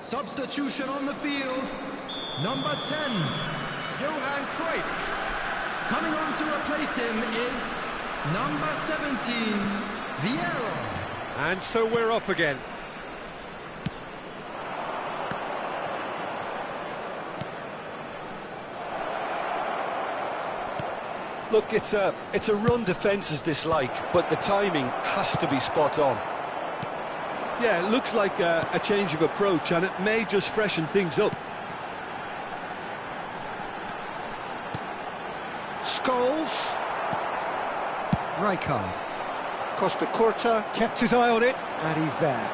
Substitution on the field. Number 10, Johan Cruyff. Coming on to replace him is number 17, Vieira. And so we're off again. Look, it's a run defence's dislike, but the timing has to be spot on. Yeah, it looks like a change of approach, and it may just freshen things up. Scholes. Rijkaard. Costa Curta kept his eye on it, and he's there.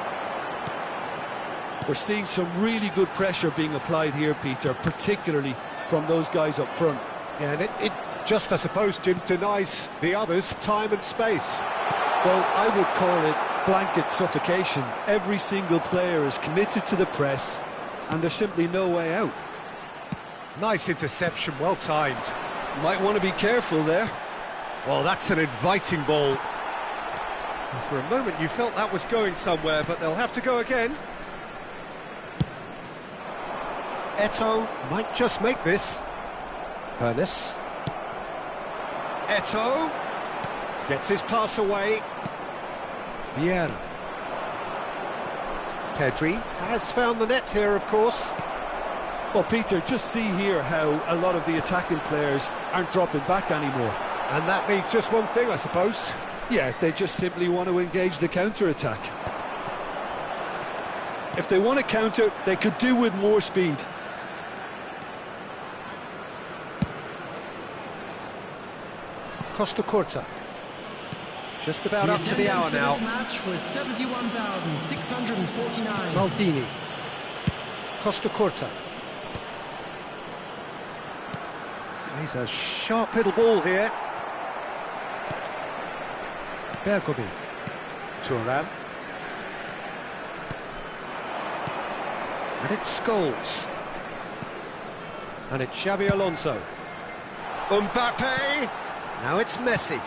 We're seeing some really good pressure being applied here, Peter, particularly from those guys up front. Yeah, and it just, I suppose, Jim, denies the others time and space. Well, I would call it blanket suffocation. Every single player is committed to the press, and there's simply no way out. Nice interception, well timed. Might want to be careful there. Well, that's an inviting ball. And for a moment you felt that was going somewhere, but they'll have to go again. Eto'o might just make this. Hernes. Eto'o gets his pass away. Vieira. Pedri has found the net here, of course. Well, Peter, just see here how a lot of the attacking players aren't dropping back anymore. And that means just one thing, I suppose. Yeah, they just simply want to engage the counter-attack. If they want to counter, they could do with more speed. Costa Curta. Just about up to the hour now. This match was 71,649. Maldini. Costa Curta. He's a sharp little ball here. Bergomi. Thuram. And it's Scholes. And it's Xabi Alonso. Mbappe. Now it's Messi.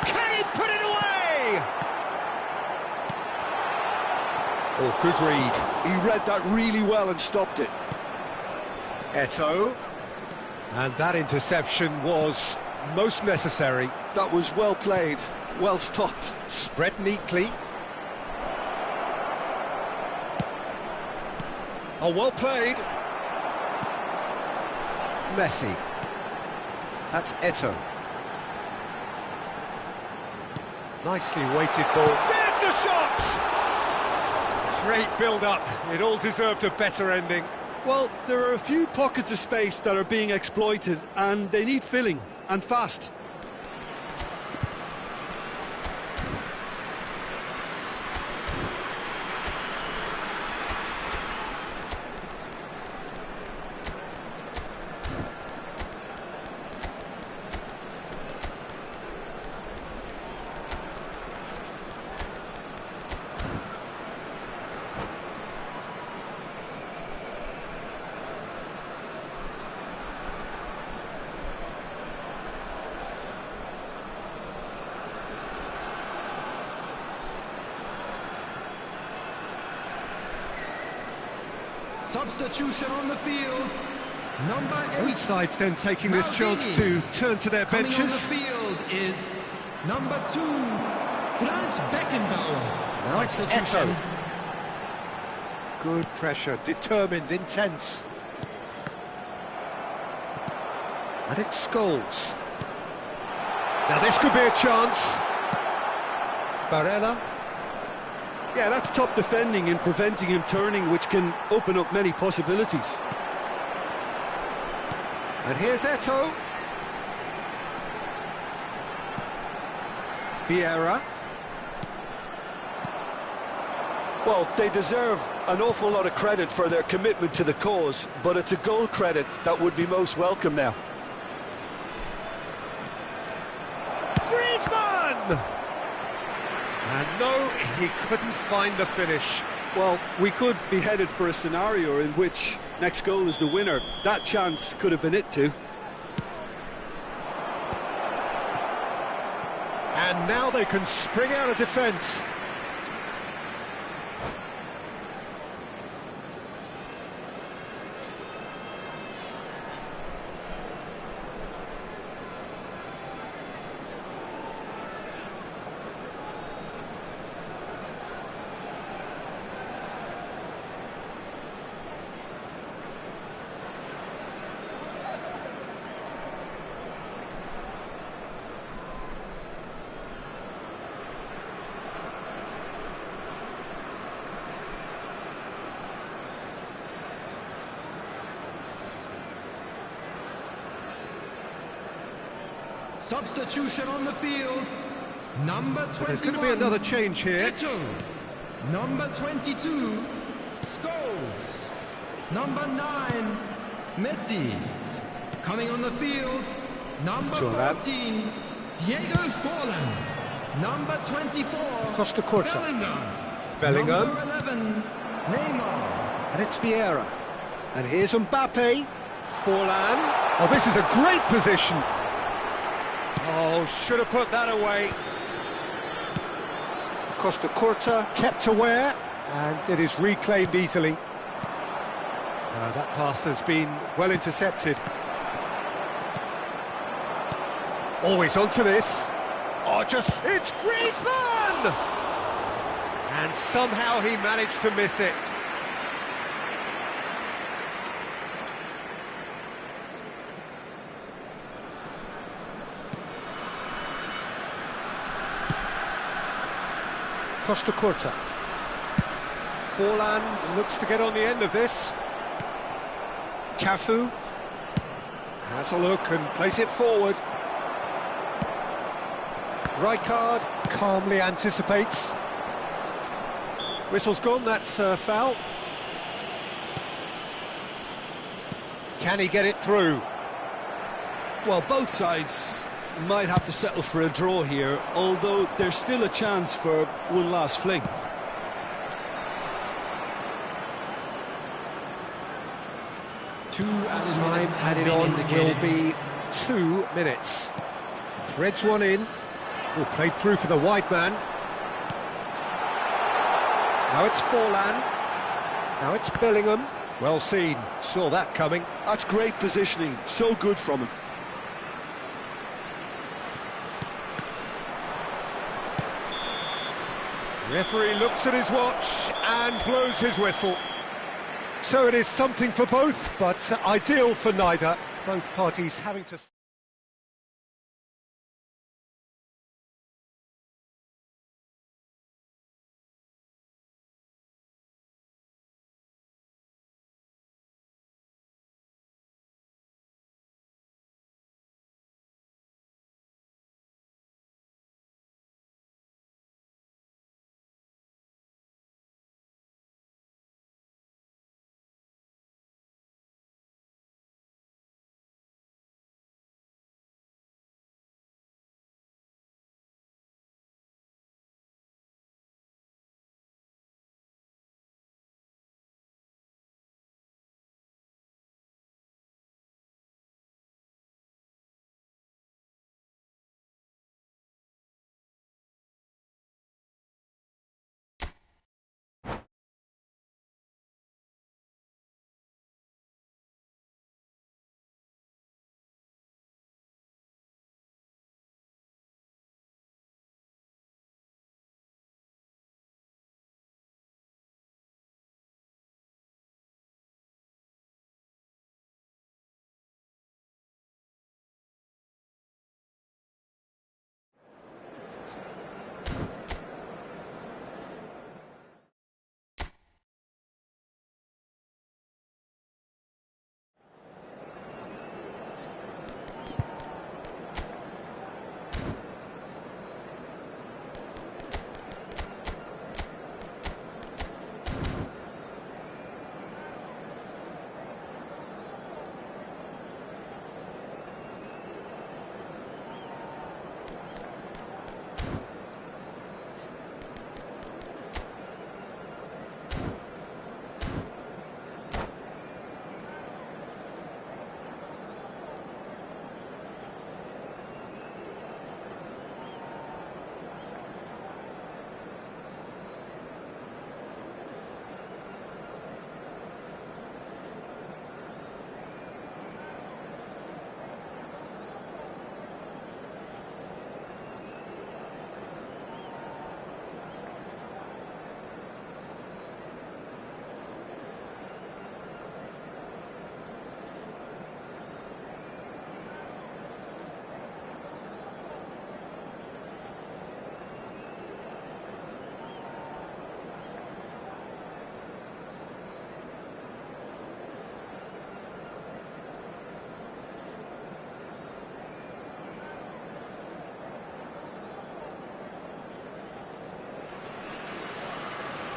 Can he put it away? Oh, good read. He read that really well and stopped it. Eto'o. And that interception was most necessary. That was well played, well stopped. Spread neatly. Oh, well played. Messi. That's Eto'o. Nicely weighted ball. There's the shot! Great build-up. It all deserved a better ending. Well, there are a few pockets of space that are being exploited, and they need filling, and fast. Substitution on the field. Number 8. Both sides then taking this chance to turn to their benches. Coming on the field is number 2, Franz Beckenbauer. Now it's Eto'o. Good pressure, determined, intense. And it's Scholes. Now this could be a chance. Barella. Yeah, that's top defending in preventing him turning, which can open up many possibilities. And here's Eto'o. Vieira. Well, they deserve an awful lot of credit for their commitment to the cause, but it's a goal credit that would be most welcome now. Griezmann! And no, he couldn't find the finish. Well, we could be headed for a scenario in which next goal is the winner. That chance could have been it too. And now they can spring out of defence. Substitution on the field. Number 21. So there's going to be another change here. Ito. Number 22. Scholes. Number 9. Messi. Coming on the field. Number 14. Diego Forlan. Number 24. Costa Curta. Bellingham. Number 11. Neymar. And it's Vieira. And here's Mbappe. Forlan. Oh, this is a great position. Oh, should have put that away. Costa Curta kept aware, and it is reclaimed easily. That pass has been well intercepted. Always onto this. Oh, it's Griezmann! And somehow he managed to miss it. Costa Curta. Forlan looks to get on the end of this. Cafu has a look and plays it forward. Rijkaard calmly anticipates. Whistle's gone, that's foul. Can he get it through? Well, both sides might have to settle for a draw here, although there's still a chance for one last fling. Time added on will be 2 minutes. Threads one in. Will play through for the wide man. Now it's Forlan. Now it's Bellingham. Well seen. Saw that coming. That's great positioning. So good from him. Referee looks at his watch and blows his whistle. So it is something for both, but ideal for neither. Both parties having to...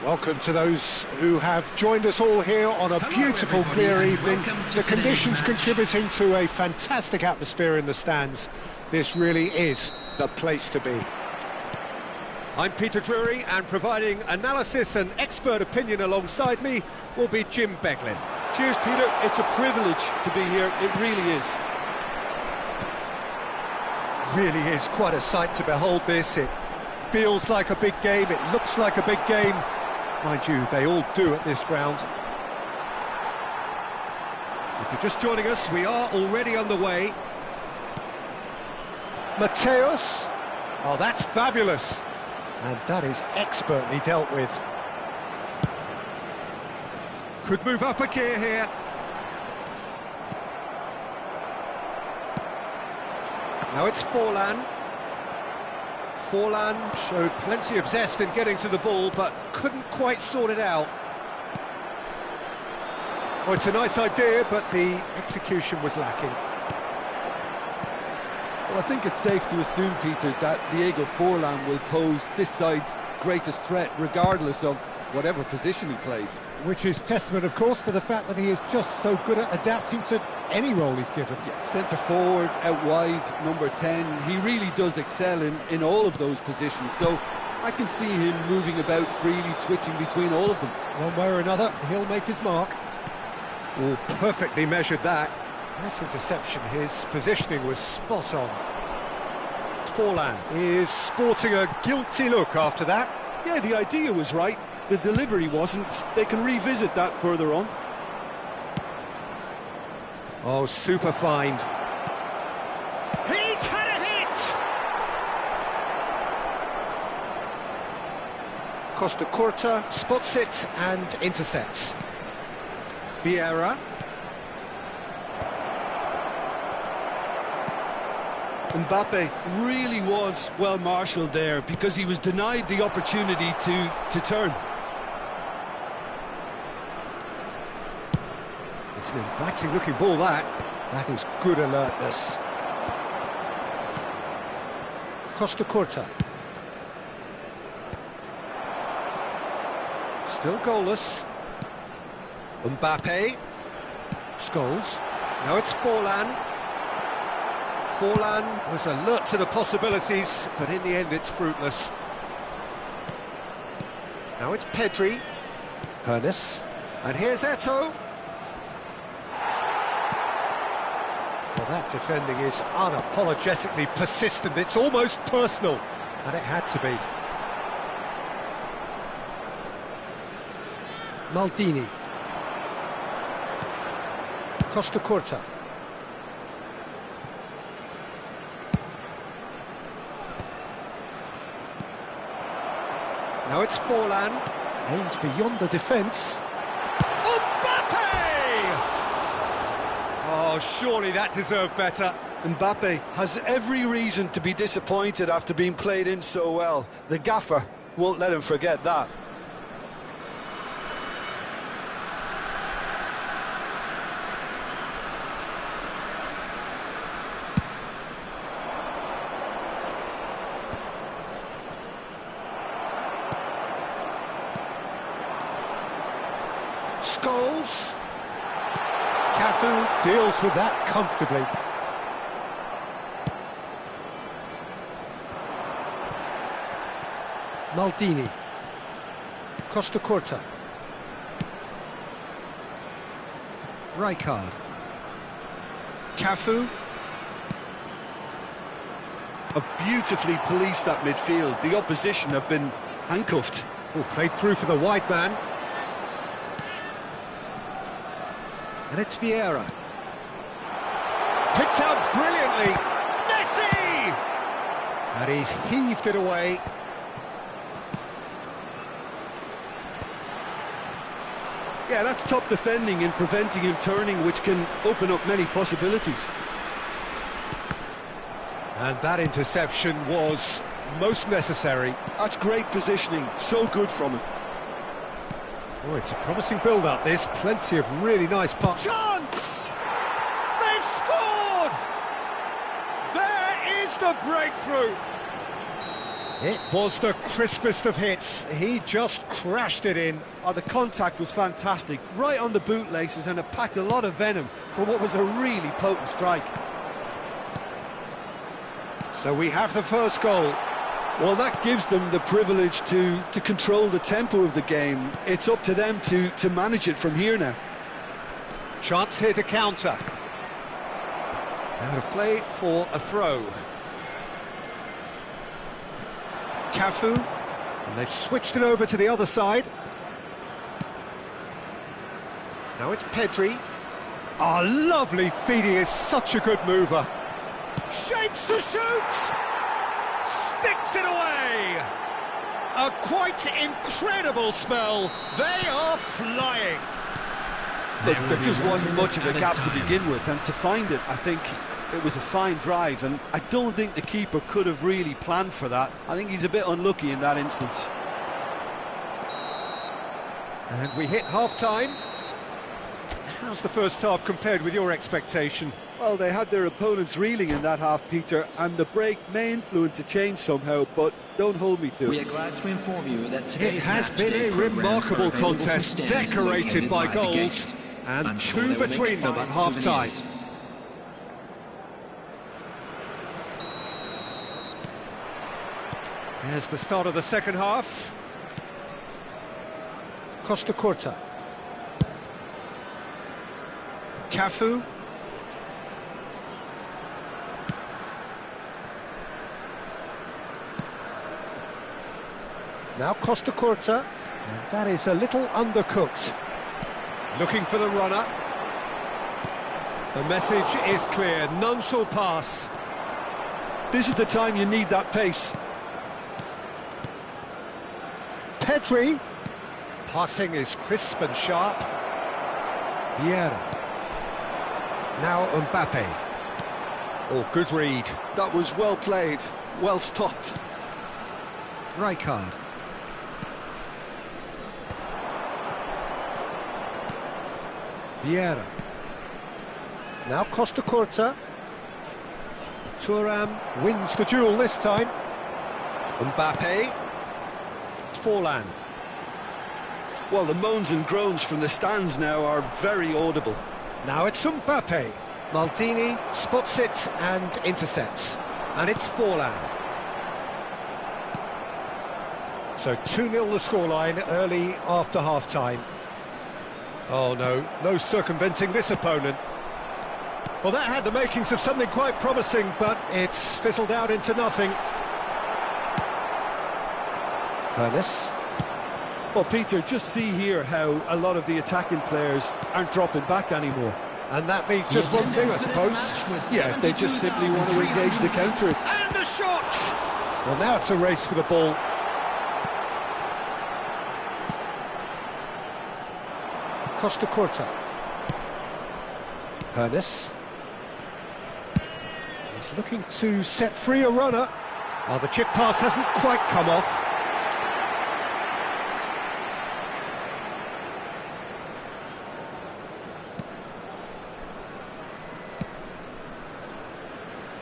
Welcome to those who have joined us all here on a beautiful, clear evening. The conditions contributing to a fantastic atmosphere in the stands. This really is the place to be. I'm Peter Drury, and providing analysis and expert opinion alongside me will be Jim Beglin. Cheers, Peter. It's a privilege to be here. It really is. Really is quite a sight to behold this. It feels like a big game, it looks like a big game. Mind you, they all do at this ground. If you're just joining us, we are already on the way. Mateus. Oh, that's fabulous. And that is expertly dealt with. Could move up a gear here. Now it's Forlan. Forlan showed plenty of zest in getting to the ball, but couldn't quite sort it out. Oh, it's a nice idea, but the execution was lacking. Well, I think it's safe to assume, Peter, that Diego Forlan will pose this side's greatest threat, regardless of whatever position he plays. Which is testament, of course, to the fact that he is just so good at adapting to any role he's given. Yeah, centre forward, out wide, number 10. He really does excel in all of those positions. So I can see him moving about freely, switching between all of them. One way or another, he'll make his mark. Oh, perfectly measured that. Nice interception. His positioning was spot on. Forlan Is sporting a guilty look after that. Yeah, the idea was right. The delivery wasn't. They can revisit that further on. Oh, super find. He's had a hit! Costa Curta spots it and intercepts. Vieira. Mbappe really was well marshalled there because he was denied the opportunity to turn. It's an inviting looking ball, that. That is good alertness. Costa Curta. Still goalless. Mbappe. Scholes. Now it's Forlan. Forlan was alert to the possibilities, but in the end it's fruitless. Now it's Pedri. Hernes. And here's Eto'o. Well, that defending is unapologetically persistent. It's almost personal, and it had to be. Maldini. Costa Curta. Now it's Forlan. Aimed beyond the defence. Mbappe! Oh, surely that deserved better. Mbappe has every reason to be disappointed after being played in so well. The gaffer won't let him forget that. Scholes. Cafu deals with that comfortably. Maldini. Costa Curta. Rijkaard. Cafu. Have beautifully policed that midfield. The opposition have been handcuffed. Oh, played through for the wide man. And it's Vieira. Picked out brilliantly. Messi! And he's heaved it away. Yeah, that's top defending and preventing him turning, which can open up many possibilities. And that interception was most necessary. That's great positioning, so good from him. Oh, it's a promising build-up, this. Plenty of really nice passes. Chance! They've scored! There is the breakthrough! It was the crispest of hits. He just crashed it in. Oh, the contact was fantastic, right on the bootlaces, and it packed a lot of venom for what was a really potent strike. So we have the first goal. Well, that gives them the privilege to control the tempo of the game. It's up to them to manage it from here now. Chance here to counter. Out of play for a throw. Cafu. And they've switched it over to the other side. Now it's Pedri. Oh, lovely feed. He is such a good mover. Shapes to shoot! Sticks it away! A quite incredible spell. They are flying. Look, there just wasn't much of a gap to begin with, and to find it, I think it was a fine drive, and I don't think the keeper could have really planned for that. I think he's a bit unlucky in that instance. And we hit half-time. How's the first half compared with your expectation? Well, they had their opponents reeling in that half, Peter, and the break may influence a change somehow, but don't hold me to it. We are glad to inform you that It has been a remarkable contest, decorated by goals, and two between them at half-time. Here's the start of the second half. Costa Curta. Cafu. Now Costa Curta. And that is a little undercooked. Looking for the runner. The message is clear, none shall pass. This is the time you need that pace. Pedri. Passing is crisp and sharp. Vieira. Now Mbappe. Oh, good read. That was well played, well stopped. Rijkaard. Vieira. Now Costa Curta. Thuram. Wins the duel this time. Mbappe. Forlan. Well, the moans and groans from the stands now are very audible. Now it's Mbappe. Maldini spots it and intercepts. And it's Forlan. So 2-0 the scoreline early after half-time. Oh no, no circumventing this opponent. Well, that had the makings of something quite promising, but it's fizzled out into nothing. Ernest. Well, Peter, just see here how a lot of the attacking players aren't dropping back anymore. And that means just one thing, I suppose. Yeah, they just simply want to engage the counter. And a shot! Well, now it's a race for the ball. Costa Curta. Ernest. He's looking to set free a runner. Well, the chip pass hasn't quite come off.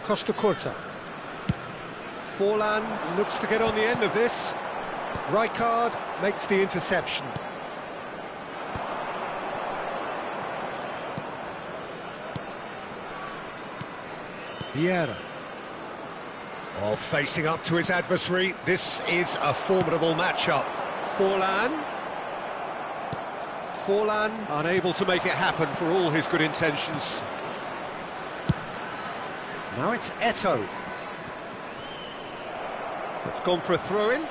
Costa Curta. Forlan looks to get on the end of this. Rijkaard Makes the interception. Vieira. Oh, facing up to his adversary. This is a formidable matchup. Forlan. Forlan unable to make it happen for all his good intentions. Now it's Eto'o. It's gone for a throw-in.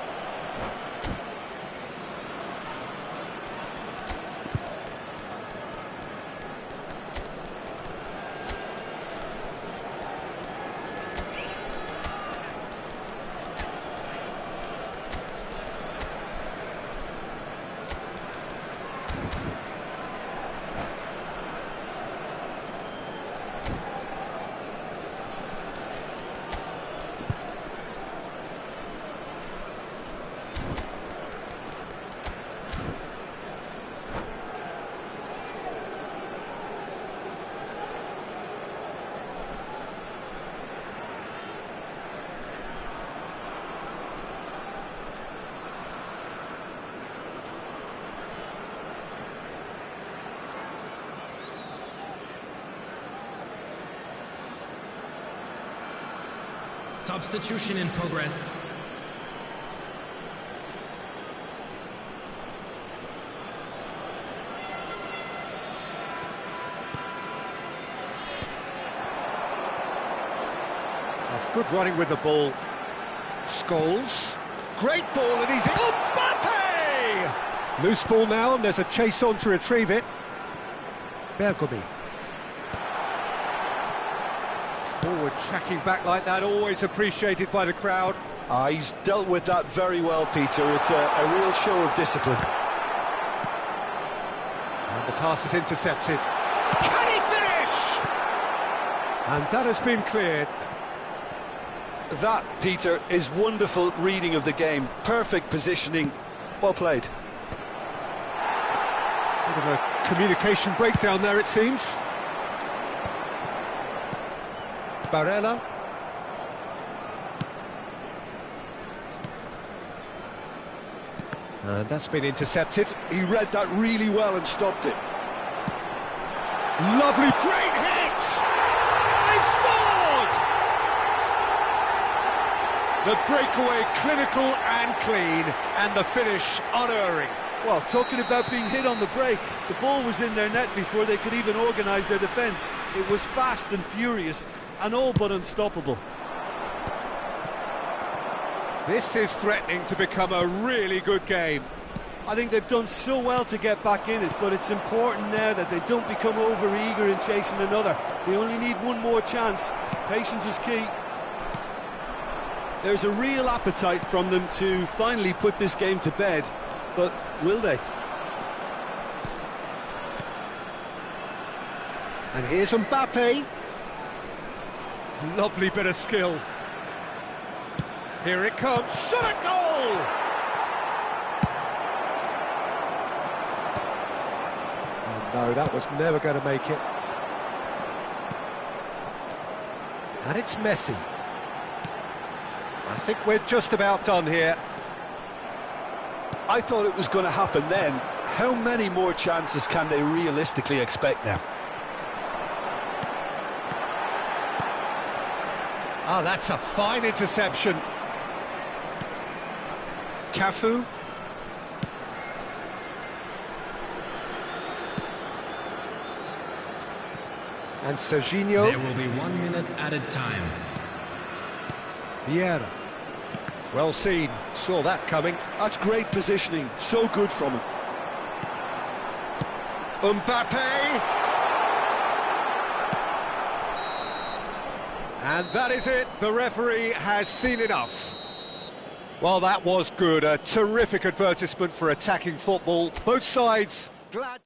Substitution in progress. That's good running with the ball. Scholes. Great ball, and he's in. Mbappe! Loose ball now, and there's a chase on to retrieve it. Bergomi. Forward tracking back like that, always appreciated by the crowd. He's dealt with that very well, Peter. It's a real show of discipline. And the pass is intercepted. Can he finish? And that has been cleared. That, Peter, is wonderful reading of the game. Perfect positioning. Well played. Bit of a communication breakdown there, it seems. Barella. And that's been intercepted. He read that really well and stopped it. Lovely, great hit! They've scored! The breakaway clinical and clean, and the finish unerring. Well, talking about being hit on the break, the ball was in their net before they could even organise their defence. It was fast and furious, and all but unstoppable. This is threatening to become a really good game. I think they've done so well to get back in it, but it's important now that they don't become over-eager in chasing another. They only need one more chance. Patience is key. There's a real appetite from them to finally put this game to bed, but will they? And here's Mbappe. Lovely bit of skill. Here it comes. Shot a goal! Oh, no, that was never going to make it. And it's Messi. I think we're just about done here. I thought it was going to happen then. How many more chances can they realistically expect now? Oh, that's a fine interception. Cafu. And Serginho. There will be 1 minute added time. Vieira. Well seen, saw that coming. That's great positioning, so good from him. Mbappe! And that is it, the referee has seen enough. Well, that was good, a terrific advertisement for attacking football. Both sides glad...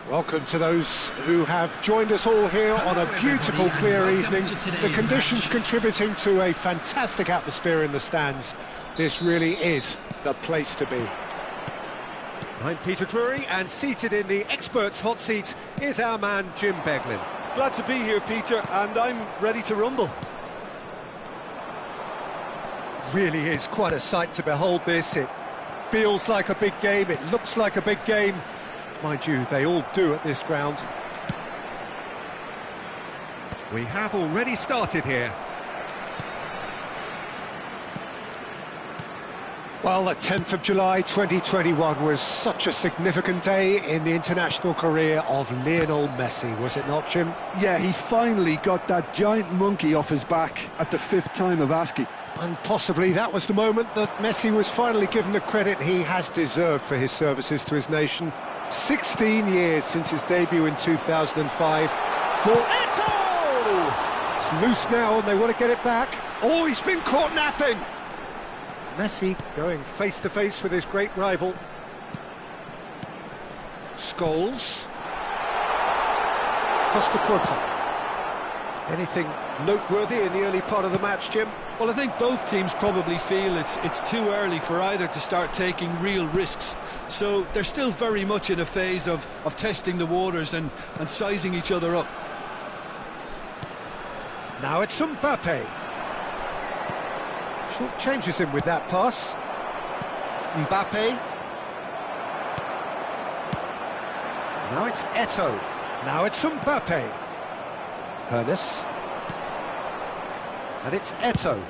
Welcome to those who have joined us all here on a beautiful, clear evening. The conditions contributing to a fantastic atmosphere in the stands. This really is the place to be. I'm Peter Drury, and seated in the experts' hot seat is our man Jim Beglin. Glad to be here, Peter, and I'm ready to rumble. Really is quite a sight to behold this. It feels like a big game, it looks like a big game. Mind you, they all do at this ground. We have already started here. Well, the 10th of July 2021 was such a significant day in the international career of Lionel Messi, was it not, Jim? Yeah, he finally got that giant monkey off his back at the 5th time of asking. And possibly that was the moment that Messi was finally given the credit he has deserved for his services to his nation. 16 years since his debut in 2005 for Eto'o! It's loose now and they want to get it back. Oh, he's been caught napping! Messi going face-to-face with his great rival. Scholes. Costa Curta. Anything noteworthy in the early part of the match, Jim? Well, I think both teams probably feel it's too early for either to start taking real risks. So they're still very much in a phase of testing the waters and sizing each other up. Now it's Mbappe. Short changes him with that pass. Mbappe. Now it's Eto'o. Now it's Mbappe. Hernes. And it's Eto'o.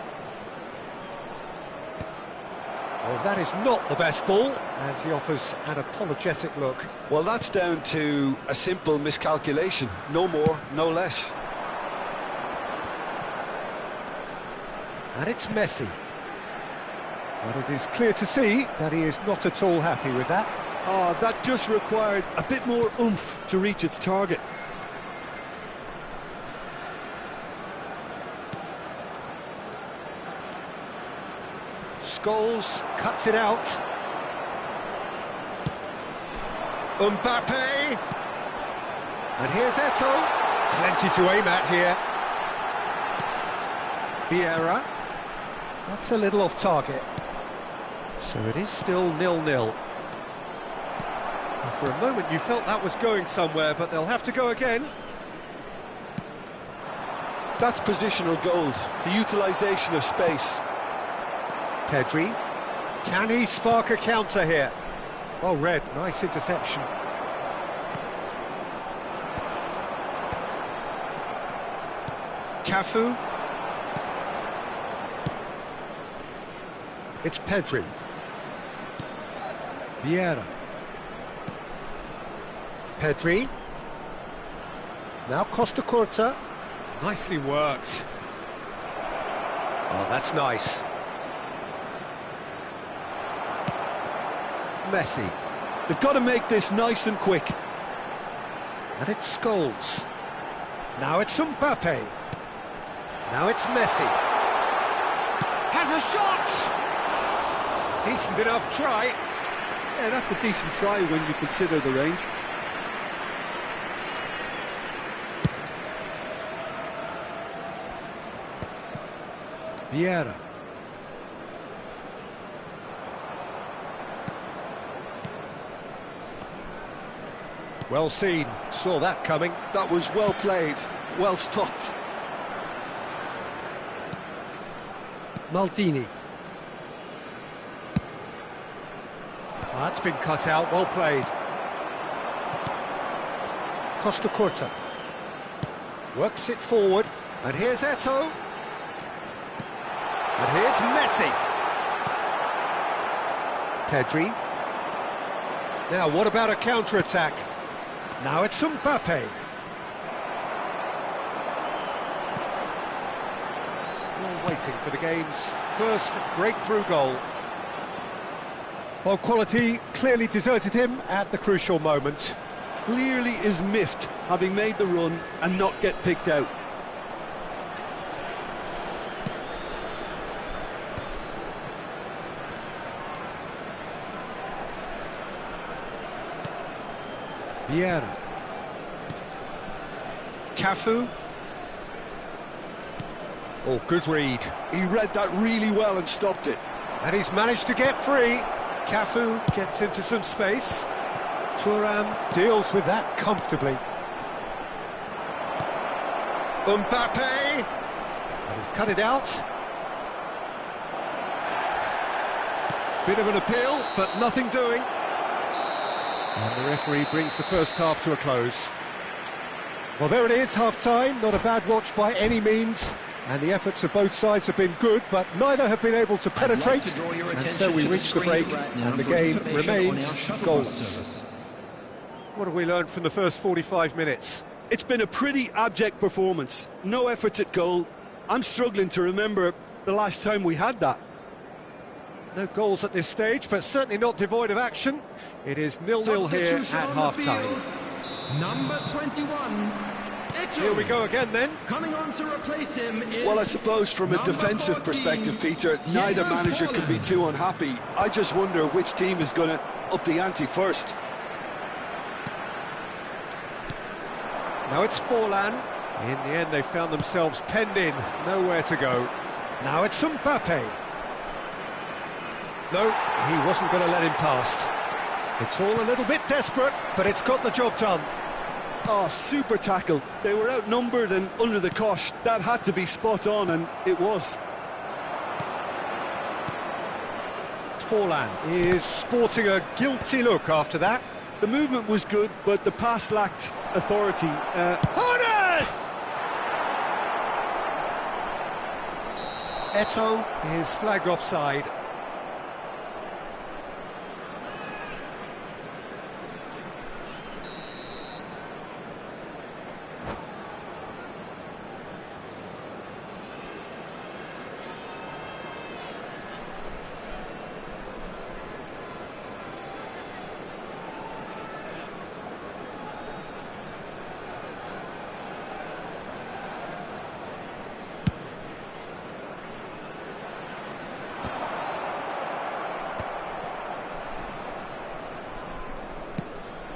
Well, that is not the best ball, and he offers an apologetic look. Well, that's down to a simple miscalculation. No more, no less. And it's Messi. But it is clear to see that he is not at all happy with that. Oh, that just required a bit more oomph to reach its target. Scholes cuts it out. Mbappe. And here's Eto'o. Plenty to aim at here. Vieira. That's a little off target. So it is still 0-0. For a moment you felt that was going somewhere, but they'll have to go again. That's positional gold, the utilisation of space. Pedri. Can he spark a counter here? Well read, nice interception. Cafu. It's Pedri. Vieira. Pedri. Now Costa Curta. Nicely worked. Oh, that's nice. Messi. They've got to make this nice and quick. And it's Scholes. Now it's Mbappe. Now it's Messi. Has a shot! Decent enough try. Yeah, that's a decent try when you consider the range. Vieira. Well seen, saw that coming. That was well played, well stopped. Maldini. Oh, that's been cut out, well played. Costa Curta. Works it forward, and here's Eto'o. And here's Messi. Pedri. Now, what about a counter-attack? Now it's Mbappe. Still waiting for the game's first breakthrough goal. Well, quality clearly deserted him at the crucial moment. Clearly is miffed, having made the run and not get picked out. Vieira. Cafu. Oh, good read. He read that really well and stopped it. And he's managed to get free. Cafu gets into some space. Thuram deals with that comfortably. Mbappe. And he's cut it out. Bit of an appeal, but nothing doing. And the referee brings the first half to a close. Well, there it is, half-time. Not a bad watch by any means. And the efforts of both sides have been good, but neither have been able to penetrate. And so we reach the break, and the game remains goalless. What have we learned from the first 45 minutes? It's been a pretty abject performance. No efforts at goal. I'm struggling to remember the last time we had that. No goals at this stage, but certainly not devoid of action. It is 0-0 here at half-time. Number 21. Here we go again then. Coming on to replace him is... Well, I suppose from a defensive 14, perspective, Peter, neither manager can be too unhappy. I just wonder which team is going to up the ante first. Now it's Forlan. In the end, they found themselves penned in, nowhere to go. Now it's Mbappe. No, he wasn't going to let him past. It's all a little bit desperate, but it's got the job done. Oh, super tackle. They were outnumbered and under the cosh. That had to be spot on, and it was. Forlan is sporting a guilty look after that. The movement was good, but the pass lacked authority. Horace! Eto'o is flagged offside.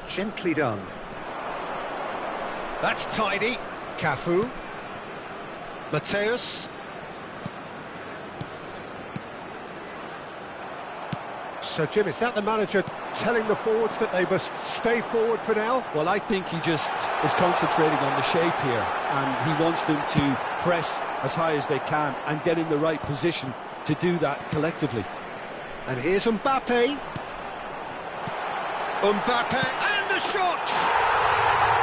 Gently done. That's tidy. Cafu. Mateus. So, Jim, is that the manager telling the forwards that they must stay forward for now? Well, I think he just is concentrating on the shape here, and he wants them to press as high as they can and get in the right position to do that collectively. And here's Mbappe. Mbappe, and the shot!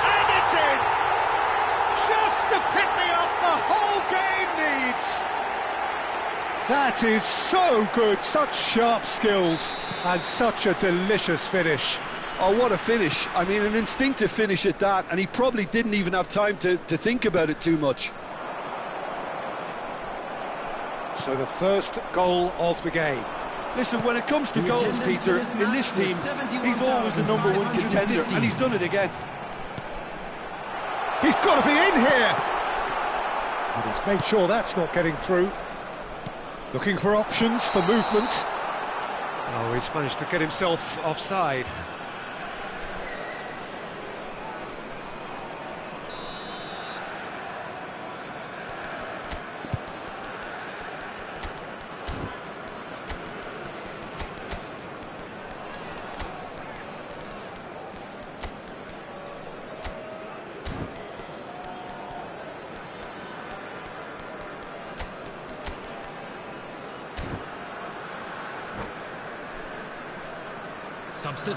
And it's in! Just the pick-me-up the whole game needs! That is so good, such sharp skills, and such a delicious finish. Oh, what a finish. I mean, an instinctive finish at that, and he probably didn't even have time to think about it too much. So the first goal of the game. Listen, when it comes to goals, Peter, in this team, he's always the #1 contender, and he's done it again. He's got to be in here! And he's made sure that's not getting through. Looking for options for movement. Oh, he's managed to get himself offside.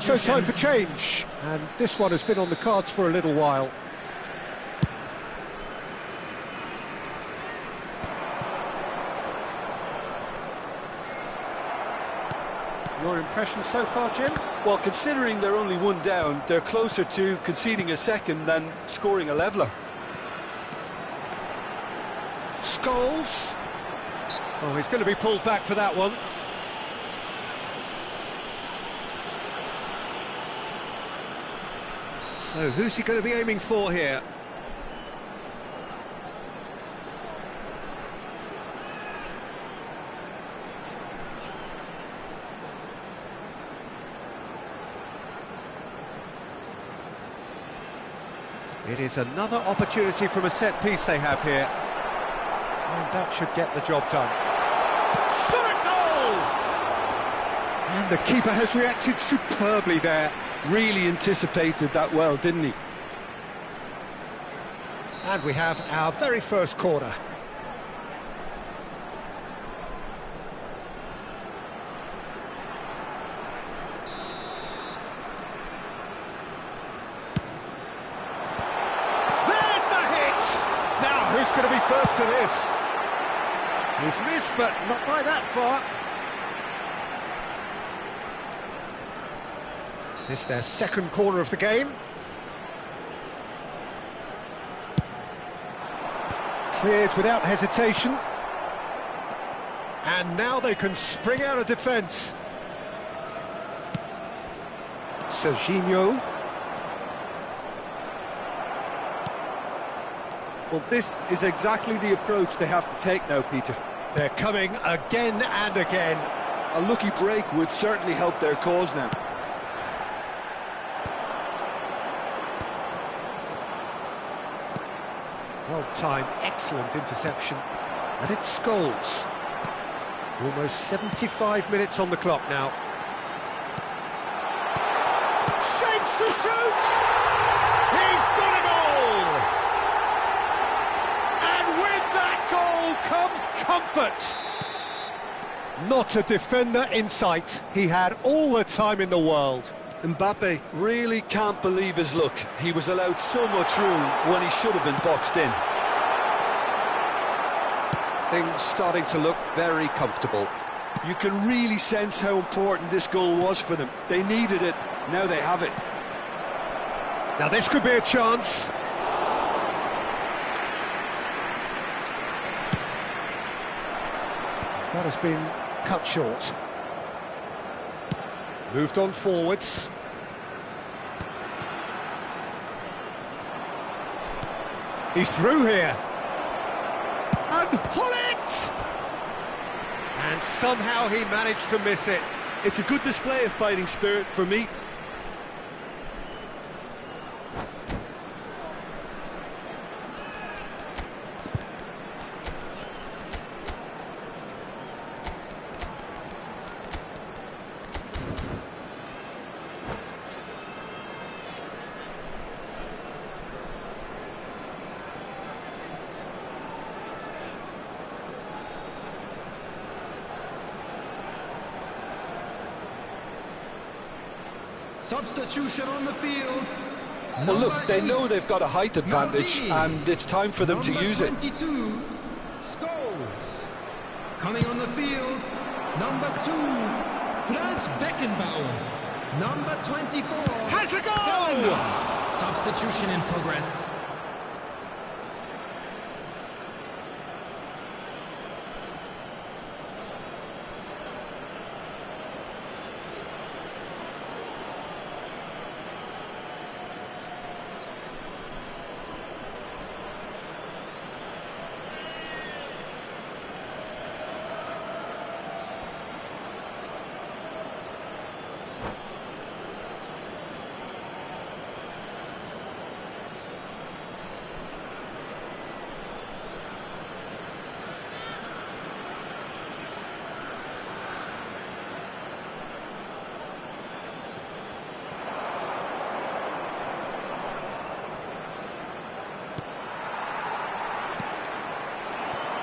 So time for change, and this one has been on the cards for a little while. Your impression so far, Jim? Well, considering they're only one down, they're closer to conceding a second than scoring a leveller. Scholes. Oh, he's going to be pulled back for that one. So who's he going to be aiming for here? It is another opportunity from a set-piece they have here. And that should get the job done. Shot at goal! And the keeper has reacted superbly there. Really anticipated that well, didn't he? And we have our very first corner. There's the hit! Now, who's going to be first to this? He's missed, but not by that far. This is their second corner of the game. Cleared without hesitation. And now they can spring out of defence. Serginho. Well, this is exactly the approach they have to take now, Peter. They're coming again and again. A lucky break would certainly help their cause now. Well-timed, excellent interception. And it's Scholes. Almost 75 minutes on the clock now. Shapes to shoot! He's got a goal! And with that goal comes comfort! Not a defender in sight. He had all the time in the world. Mbappe really can't believe his luck. He was allowed so much room when he should have been boxed in. Things starting to look very comfortable. You can really sense how important this goal was for them. They needed it, now they have it. Now this could be a chance. That has been cut short. Moved on forwards. He's through here. And Hullet! And somehow he managed to miss it. It's a good display of fighting spirit for me. Substitution on the field. Well, look, they know they've got a height advantage, and it's time for them to use it. 22, Scholes. Coming on the field, number 2, Franz Beckenbauer. Number 24, Has a goal! Substitution in progress.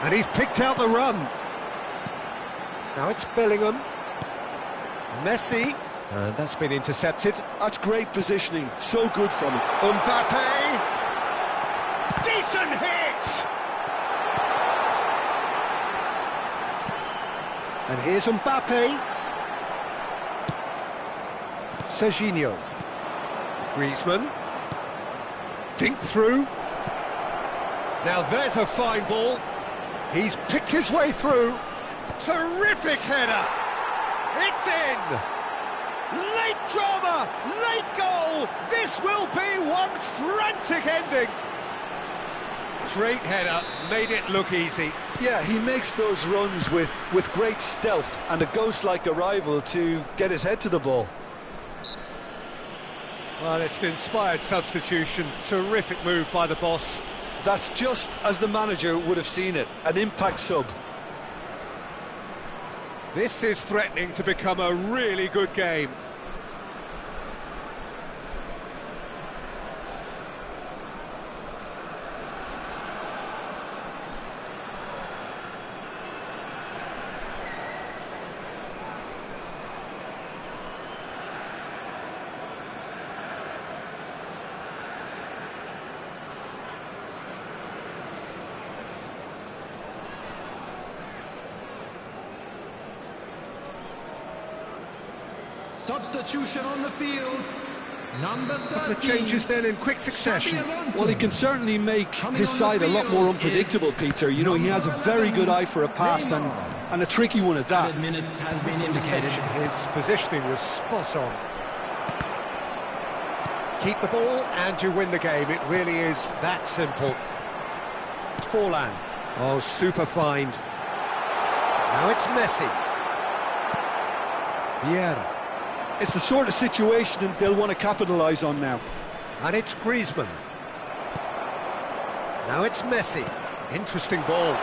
And he's picked out the run. Now it's Bellingham. Messi. And that's been intercepted. That's great positioning, so good from him. Mbappe. Decent hit! And here's Mbappe. Serginho. Griezmann. Dink through. Now there's a fine ball. He's picked his way through. Terrific header. It's in. Late drama, late goal. This will be one frantic ending. Great header, made it look easy. Yeah, he makes those runs with great stealth and a ghost-like arrival to get his head to the ball. Well, it's an inspired substitution. Terrific move by the boss. That's just as the manager would have seen it, an impact sub. This is threatening to become a really good game. Substitution on the field. Number 13. The changes then in quick succession. Well, he can certainly make his side a lot more unpredictable, Peter. You know, he has a very good eye for a pass and a tricky one at that. Minutes has been indicated. His positioning was spot on. Keep the ball and you win the game. It really is that simple. Forlan. Oh, super find. Now it's Messi. Vieira. It's the sort of situation that they'll want to capitalise on now. And it's Griezmann. Now it's Messi. Interesting ball.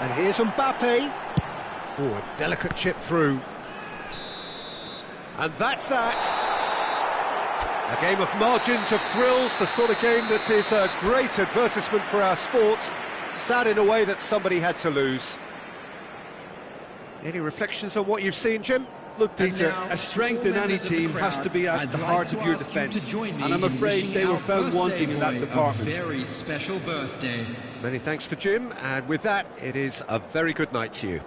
And here's Mbappe. Oh, a delicate chip through. And that's that. A game of margins of thrills, the sort of game that is a great advertisement for our sport. Sad in a way that somebody had to lose. Any reflections on what you've seen, Jim? Look, Peter, a strength in any team has to be at the heart of your defence, and I'm afraid they were found wanting in that department. Very special birthday. Many thanks to Jim, and with that, it is a very good night to you.